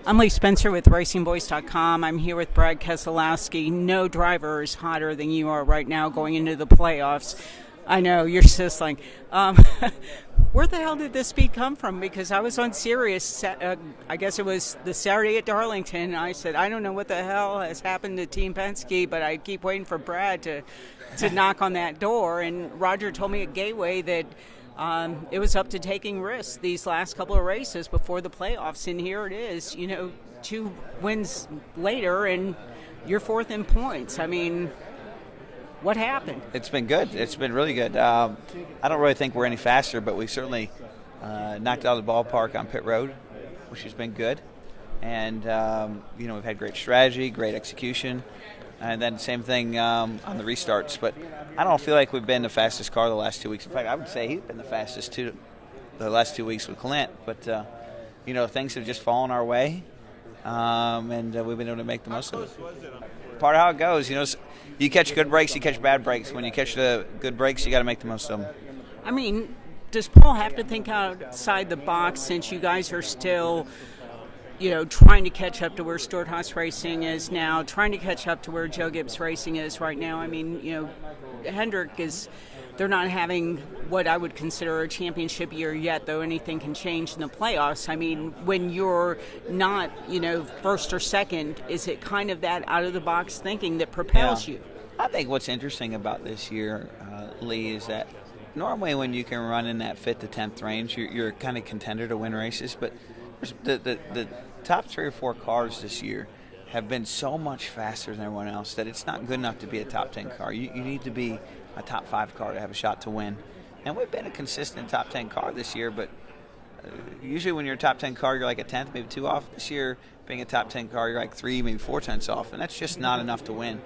I'm Lee Spencer with RacinBoys.com. I'm here with Brad Keselowski. No driver is hotter than you are right now going into the playoffs. I know, you're sizzling. Where the hell did this speed come from? Because I was on Sirius, I guess it was the Saturday at Darlington. I said, I don't know what the hell has happened to Team Penske, but I keep waiting for Brad to knock on that door. And Roger told me at Gateway that it was up to taking risks these last couple of races before the playoffs. And here it is, 2 wins later, and you're fourth in points. I mean, what happened? It's been good. It's been really good. I don't really think we're any faster, but we certainly knocked it out of the ballpark on pit road, which has been good. And, we've had great strategy, great execution, and then same thing on the restarts. But I don't feel like we've been the fastest car the last 2 weeks. In fact, I would say he's been the fastest the last 2 weeks with Clint. But, things have just fallen our way, and we've been able to make the most of it. Part of how it goes, you catch good breaks, you catch bad breaks. When you catch the good breaks, you got to make the most of them. I mean, does Paul have to think outside the box since you guys are still, trying to catch up to where Stuart Haas Racing is now, trying to catch up to where Joe Gibbs Racing is right now? I mean, Hendrick they're not having what I would consider a championship year yet, though anything can change in the playoffs. I mean, when you're not, first or second, is it kind of that out-of-the-box thinking that propels you? I think what's interesting about this year, Lee, is that normally when you can run in that 5th to 10th range, you're kind of contender to win races. But the top 3 or 4 cars this year have been so much faster than everyone else that it's not good enough to be a top 10 car. You need to be a top 5 car to have a shot to win. And we've been a consistent top 10 car this year, but usually when you're a top 10 car, you're like a 10th, maybe 2 off. This year, being a top 10 car, you're like 3, maybe 4 tenths off, and that's just not enough to win.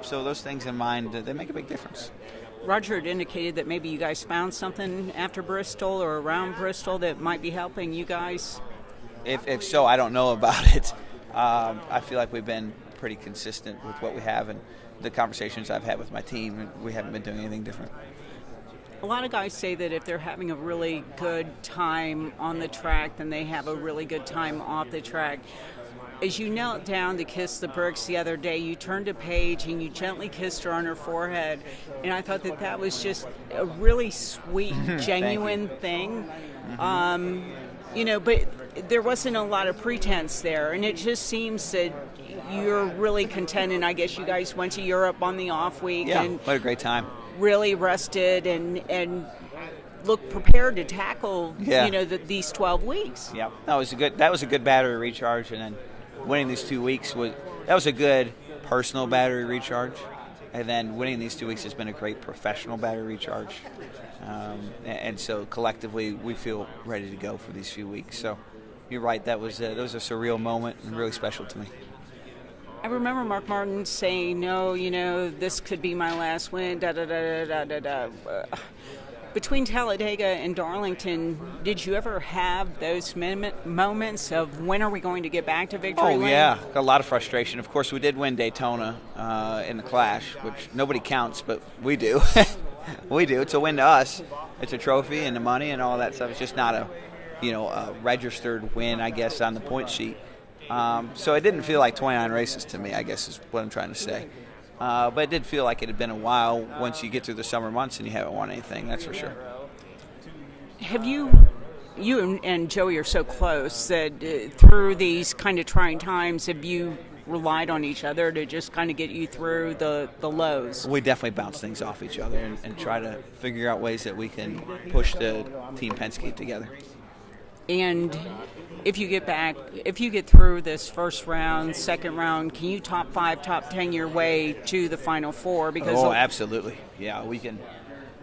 So those things in mind, they make a big difference. Roger had indicated that maybe you guys found something after Bristol or around Bristol that might be helping you guys. If so, I don't know about it. I feel like we've been pretty consistent with what we have, and the conversations I've had with my team, we haven't been doing anything different. A lot of guys say that if they're having a really good time on the track, then they have a really good time off the track. As you knelt down to kiss the bricks the other day, you turned to Paige and you gently kissed her on her forehead, and I thought that was just a really sweet, genuine thing. But there wasn't a lot of pretense there, and it just seems that you're really content. And I guess you guys went to Europe on the off week. Yeah, and what a great time. Really rested and look prepared to tackle these 12 weeks. Yeah, that was a good battery recharge, and then winning these 2 weeks was a good personal battery recharge, and then winning these 2 weeks has been a great professional battery recharge. And so collectively, we feel ready to go for these few weeks. So you're right, that was a surreal moment and really special to me. I remember Mark Martin saying, "No, this could be my last win." Between Talladega and Darlington, did you ever have those moments of when are we going to get back to victory lane? Oh, yeah. A lot of frustration. Of course, we did win Daytona in the Clash, which nobody counts, but we do. We do. It's a win to us. It's a trophy and the money and all that stuff. It's just not a registered win, I guess, on the point sheet. So it didn't feel like 29 races to me, I guess is what I'm trying to say. But it did feel like it had been a while once you get through the summer months and you haven't won anything, that's for sure. Have you and Joey are so close that through these kind of trying times, have you relied on each other to just kind of get you through the lows? We definitely bounce things off each other and try to figure out ways that we can push the Team Penske together. And if you get through this first round, second round, can you top 5, top 10 your way to the Final Four? Because absolutely. Yeah, we can.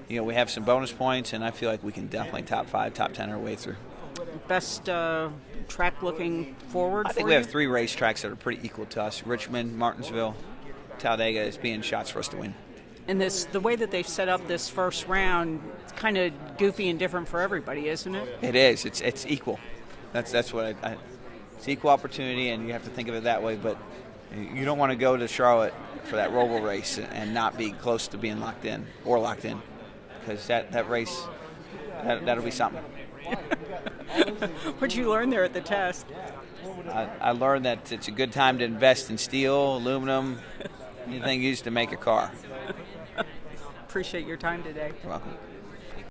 We have some bonus points, and I feel like we can definitely top 5, top 10 our way through. Best track looking forward? I think we have 3 racetracks that are pretty equal to us: Richmond, Martinsville, Talladega as being shots for us to win. And the way that they've set up this first round, it's kind of goofy and different for everybody, isn't it? It is. It's equal. That's what it's equal opportunity, and you have to think of it that way. But you don't want to go to Charlotte for that Roval race and not be close to being locked in, because that race, that'll be something. What'd you learn there at the test? I learned that it's a good time to invest in steel, aluminum, anything used to make a car. Appreciate your time today. You're welcome.